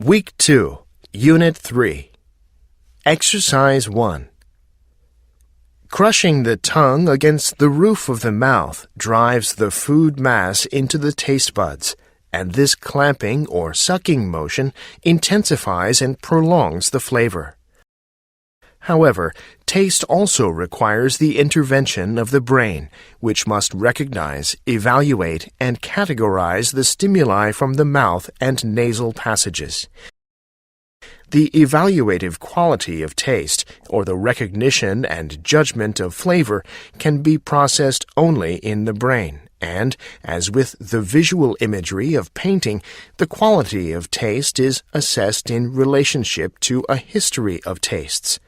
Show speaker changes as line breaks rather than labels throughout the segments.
Week 2, Unit 3. Exercise 1. Crushing the tongue against the roof of the mouth drives the food mass into the taste buds, and this clamping or sucking motion intensifies and prolongs the flavor. However, taste also requires the intervention of the brain, which must recognize, evaluate, and categorize the stimuli from the mouth and nasal passages. The evaluative quality of taste, or the recognition and judgment of flavor, can be processed only in the brain, and, as with the visual imagery of painting, the quality of taste is assessed in relationship to a history of tastes.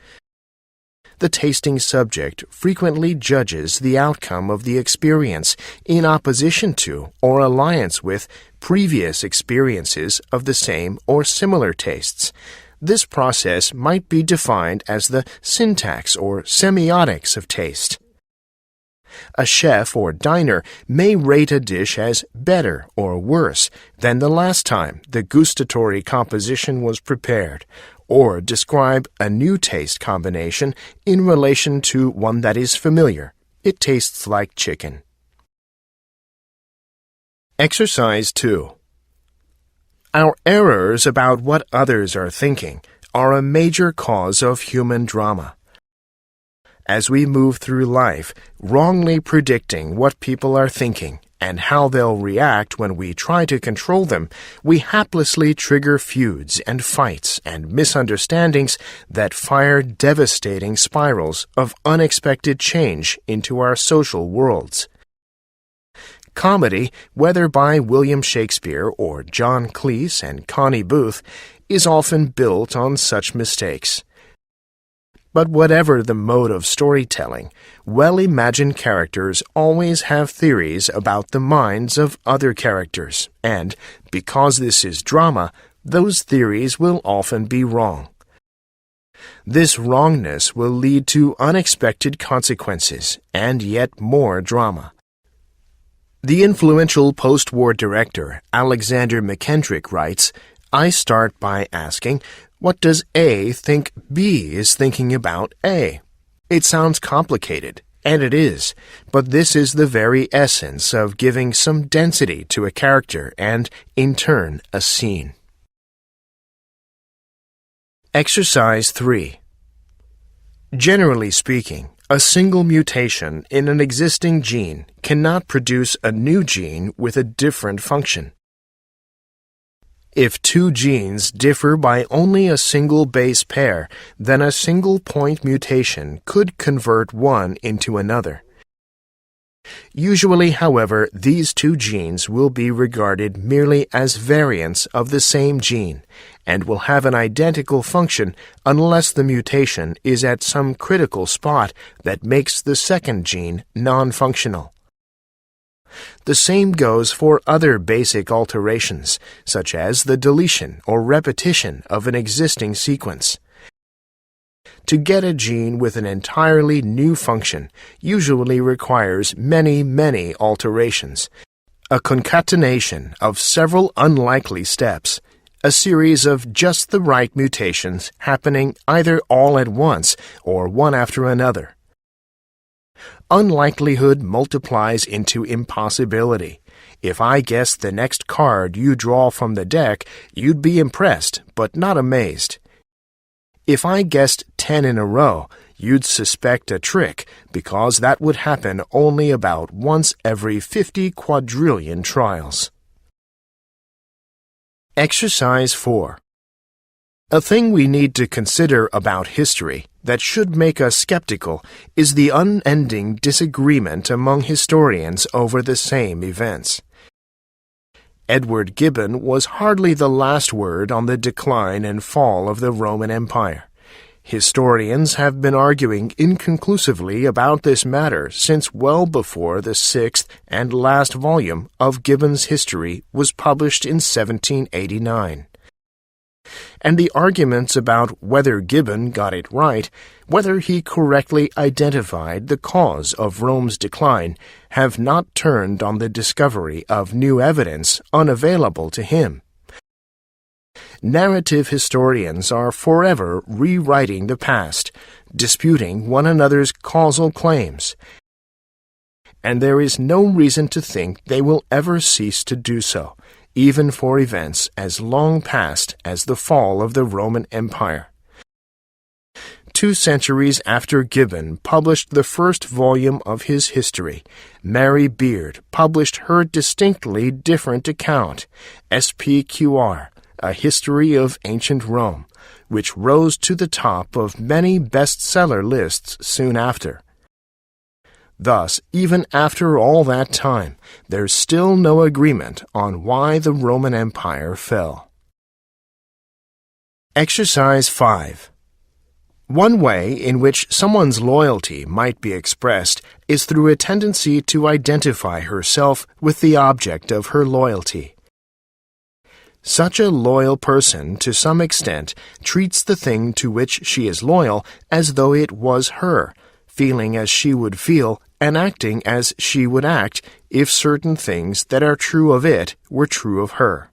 The tasting subject frequently judges the outcome of the experience in opposition to or alliance with previous experiences of the same or similar tastes. This process might be defined as the syntax or semiotics of taste. A chef or diner may rate a dish as better or worse than the last time the gustatory composition was prepared, or describe a new taste combination in relation to one that is familiar. It tastes like chicken. Exercise 2. Our errors about what others are thinking are a major cause of human drama. As we move through life, wrongly predicting what people are thinking and how they'll react when we try to control them, we haplessly trigger feuds and fights and misunderstandings that fire devastating spirals of unexpected change into our social worlds. Comedy, whether by William Shakespeare or John Cleese and Connie Booth, is often built on such mistakes. But whatever the mode of storytelling, well-imagined characters always have theories about the minds of other characters, and, because this is drama, those theories will often be wrong. This wrongness will lead to unexpected consequences and yet more drama. The influential post-war director Alexander McKendrick writes, "I start by asking, what does A think B is thinking about A? It sounds complicated, and it is, but this is the very essence of giving some density to a character and, in turn, a scene." Exercise 3. Generally speaking, a single mutation in an existing gene cannot produce a new gene with a different function. If two genes differ by only a single base pair, then a single point mutation could convert one into another. Usually, however, these two genes will be regarded merely as variants of the same gene and will have an identical function unless the mutation is at some critical spot that makes the second gene non-functional. The same goes for other basic alterations, such as the deletion or repetition of an existing sequence. To get a gene with an entirely new function usually requires many alterations, a concatenation of several unlikely steps, a series of just the right mutations happening either all at once or one after another. Unlikelihood multiplies into impossibility. If I guessed the next card you draw from the deck, you'd be impressed, but not amazed. If I guessed 10 in a row, you'd suspect a trick, because that would happen only about once every 50 quadrillion trials. Exercise 4. A thing we need to consider about history that should make us skeptical is the unending disagreement among historians over the same events. Edward Gibbon was hardly the last word on the decline and fall of the Roman Empire. Historians have been arguing inconclusively about this matter since well before the sixth and last volume of Gibbon's history was published in 1789. And the arguments about whether Gibbon got it right, whether he correctly identified the cause of Rome's decline, have not turned on the discovery of new evidence unavailable to him. narrative historians are forever rewriting the past, disputing one another's causal claims, and there is no reason to think they will ever cease to do so, even for events as long past as the fall of the Roman Empire. 2 centuries after Gibbon published the first volume of his history, Mary Beard published her distinctly different account, SPQR, A History of Ancient Rome, which rose to the top of many bestseller lists soon after. Thus, even after all that time, there's still no agreement on why the Roman Empire fell. Exercise 5. One way in which someone's loyalty might be expressed is through a tendency to identify herself with the object of her loyalty. Such a loyal person, to some extent, treats the thing to which she is loyal as though it was her, feeling as she would feel and acting as she would act if certain things that are true of it were true of her.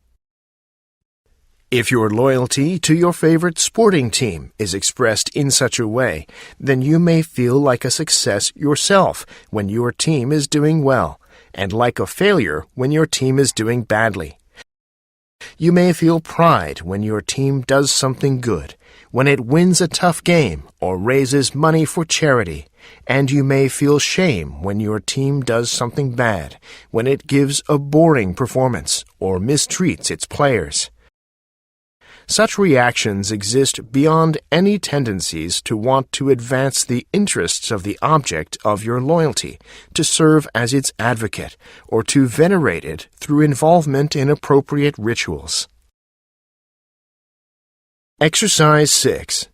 If your loyalty to your favorite sporting team is expressed in such a way, then you may feel like a success yourself when your team is doing well, and like a failure when your team is doing badly. You may feel pride when your team does something good, when it wins a tough game or raises money for charity, and you may feel shame when your team does something bad, when it gives a boring performance or mistreats its players. Such reactions exist beyond any tendencies to want to advance the interests of the object of your loyalty, to serve as its advocate, or to venerate it through involvement in appropriate rituals. Exercise 6.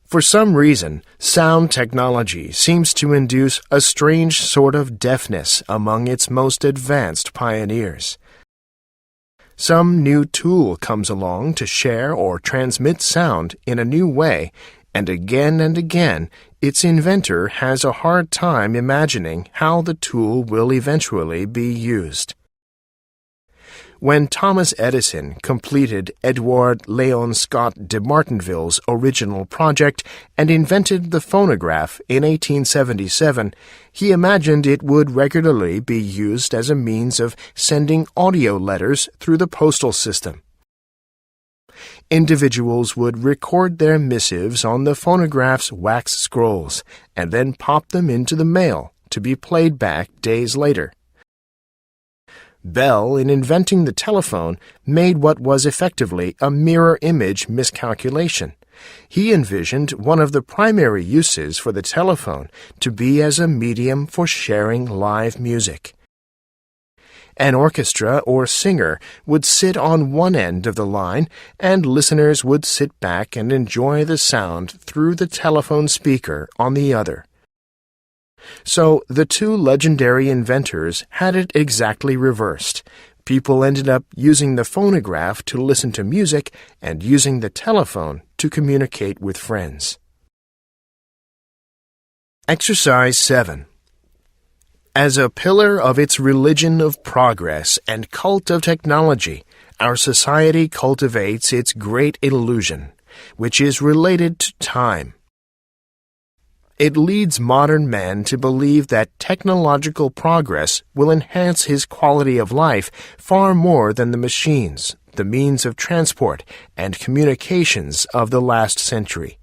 For some reason, sound technology seems to induce a strange sort of deafness among its most advanced pioneers. Some new tool comes along to share or transmit sound in a new way, and again, its inventor has a hard time imagining how the tool will eventually be used. When Thomas Edison completed Edward Leon Scott de Martinville's original project and invented the phonograph in 1877, he imagined it would regularly be used as a means of sending audio letters through the postal system. Individuals would record their missives on the phonograph's wax scrolls and then pop them into the mail to be played back days later. Bell, in inventing the telephone, made what was effectively a mirror image miscalculation. He envisioned one of the primary uses for the telephone to be as a medium for sharing live music. An orchestra or singer would sit on one end of the line, and listeners would sit back and enjoy the sound through the telephone speaker on the other. So the two legendary inventors had it exactly reversed. People ended up using the phonograph to listen to music and using the telephone to communicate with friends. Exercise 7. As a pillar of its religion of progress and cult of technology, our society cultivates its great illusion, which is related to time. It leads modern man to believe that technological progress will enhance his quality of life far more than the machines, the means of transport, and communications of the last century.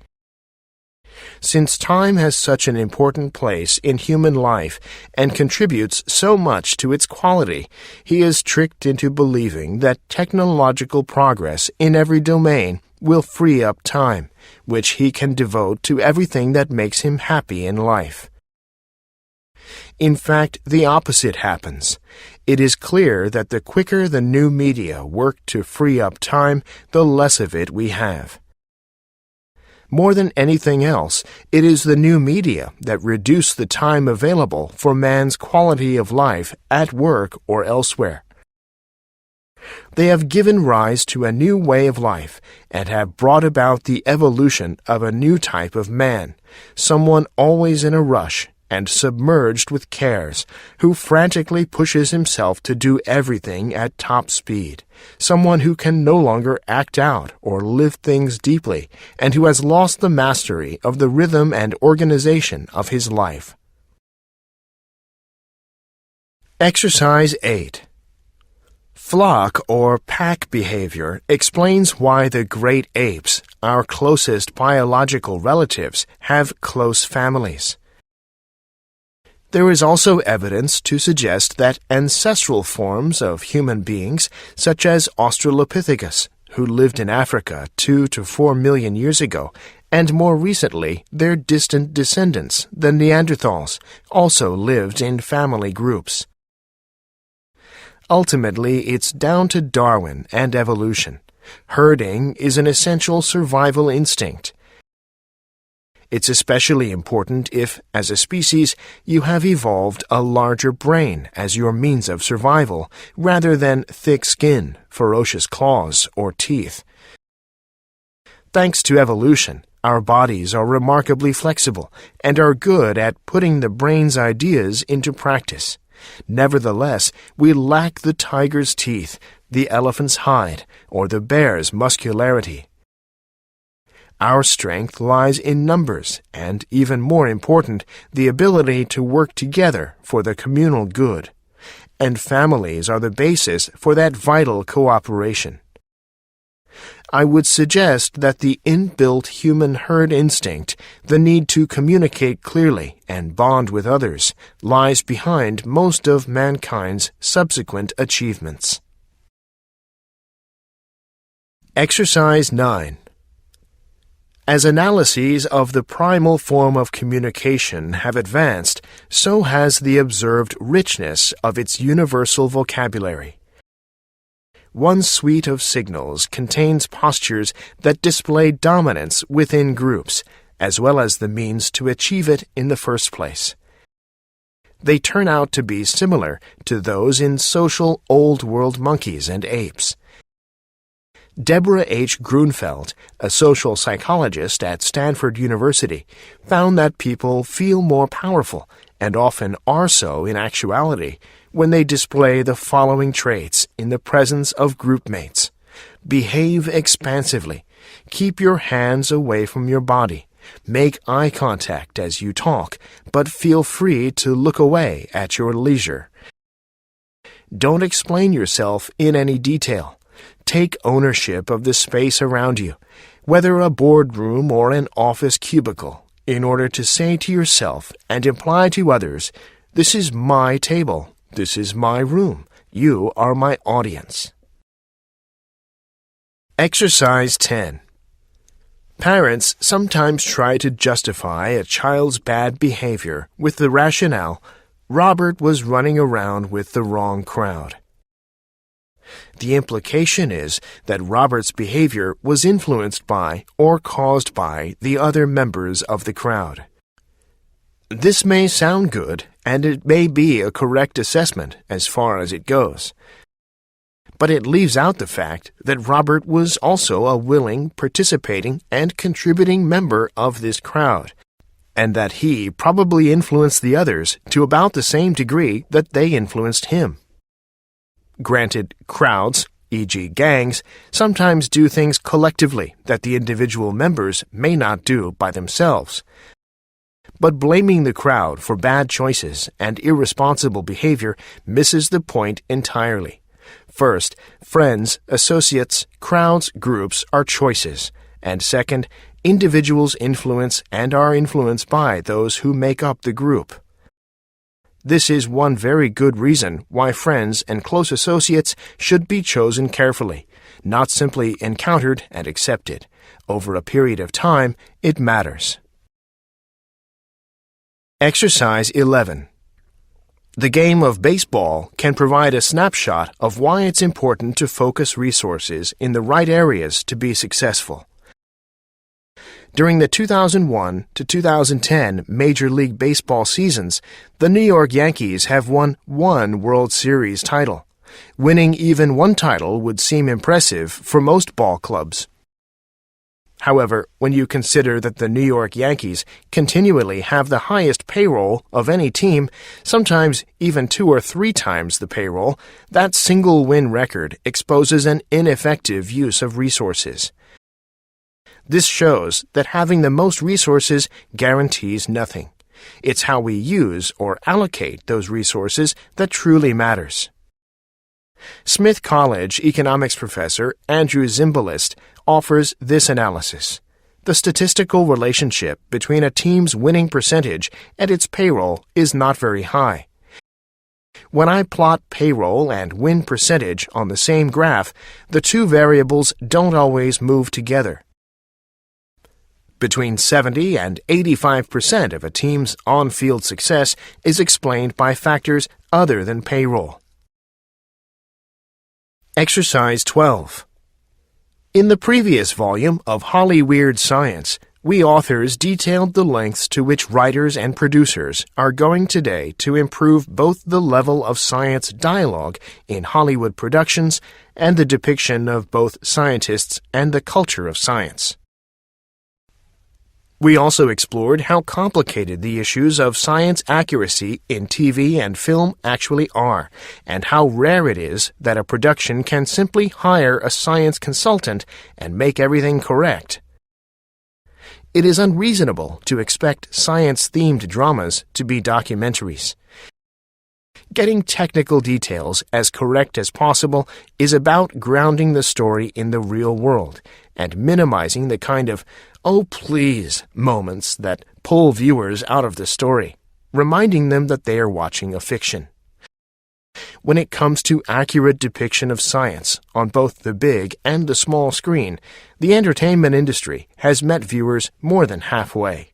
Since time has such an important place in human life and contributes so much to its quality, he is tricked into believing that technological progress in every domain will free up time, which he can devote to everything that makes him happy in life. In fact, the opposite happens. It is clear that the quicker the new media work to free up time, the less of it we have. More than anything else, it is the new media that reduce the time available for man's quality of life at work or elsewhere. They have given rise to a new way of life and have brought about the evolution of a new type of man, someone always in a rush, and submerged with cares, who frantically pushes himself to do everything at top speed, someone who can no longer act out or live things deeply, and who has lost the mastery of the rhythm and organization of his life. Exercise 8. Flock or pack behavior explains why the great apes, our closest biological relatives, have close families. There is also evidence to suggest that ancestral forms of human beings, such as Australopithecus, who lived in Africa 2 to 4 million years ago, and more recently their distant descendants, the Neanderthals, also lived in family groups. Ultimately, it's down to Darwin and evolution. Herding is an essential survival instinct. It's especially important if, as a species, you have evolved a larger brain as your means of survival, rather than thick skin, ferocious claws, or teeth. Thanks to evolution, our bodies are remarkably flexible and are good at putting the brain's ideas into practice. Nevertheless, we lack the tiger's teeth, the elephant's hide, or the bear's muscularity. Our strength lies in numbers and, even more important, the ability to work together for the communal good. And families are the basis for that vital cooperation. I would suggest that the inbuilt human herd instinct, the need to communicate clearly and bond with others, lies behind most of mankind's subsequent achievements. Exercise 9. As analyses of the primal form of communication have advanced, so has the observed richness of its universal vocabulary. One suite of signals contains postures that display dominance within groups, as well as the means to achieve it in the first place. They turn out to be similar to those in social Old World monkeys and apes. Deborah H. Grunfeld, a social psychologist at Stanford University, found that people feel more powerful, and often are so in actuality, when they display the following traits in the presence of groupmates. Behave expansively. Keep your hands away from your body. Make eye contact as you talk, but feel free to look away at your leisure. Don't explain yourself in any detail. Take ownership of the space around you, whether a boardroom or an office cubicle, in order to say to yourself and imply to others, "This is my table. This is my room. You are my audience." Exercise 10. Parents sometimes try to justify a child's bad behavior with the rationale, "Robert was running around with the wrong crowd." The implication is that Robert's behavior was influenced by or caused by the other members of the crowd. This may sound good, and it may be a correct assessment as far as it goes. But it leaves out the fact that Robert was also a willing, participating, and contributing member of this crowd, and that he probably influenced the others to about the same degree that they influenced him. Granted, crowds, e.g. gangs, sometimes do things collectively that the individual members may not do by themselves. But blaming the crowd for bad choices and irresponsible behavior misses the point entirely. First, friends, associates, crowds, groups are choices, and second, individuals influence and are influenced by those who make up the group. This is one very good reason why friends and close associates should be chosen carefully, not simply encountered and accepted. Over a period of time, it matters. Exercise 11. The game of baseball can provide a snapshot of why it's important to focus resources in the right areas to be successful. During the 2001 to 2010 Major League Baseball seasons, the New York Yankees have won one World Series title. Winning even one title would seem impressive for most ball clubs. However, when you consider that the New York Yankees continually have the highest payroll of any team, sometimes even 2 or 3 times the payroll, that single win record exposes an ineffective use of resources. This shows that having the most resources guarantees nothing. It's how we use or allocate those resources that truly matters. Smith College economics professor Andrew Zimbalist offers this analysis. The statistical relationship between a team's winning percentage and its payroll is not very high. When I plot payroll and win percentage on the same graph, the two variables don't always move together. Between 70 and 85% of a team's on-field success is explained by factors other than payroll. Exercise 12. In the previous volume of Holly Weird Science, we authors detailed the lengths to which writers and producers are going today to improve both the level of science dialogue in Hollywood productions and the depiction of both scientists and the culture of science. We also explored how complicated the issues of science accuracy in TV and film actually are, and how rare it is that a production can simply hire a science consultant and make everything correct. It is unreasonable to expect science-themed dramas to be documentaries. Getting technical details as correct as possible is about grounding the story in the real world and minimizing the kind of "oh please" moments that pull viewers out of the story, reminding them that they are watching a fiction. When it comes to accurate depiction of science on both the big and the small screen, the entertainment industry has met viewers more than halfway.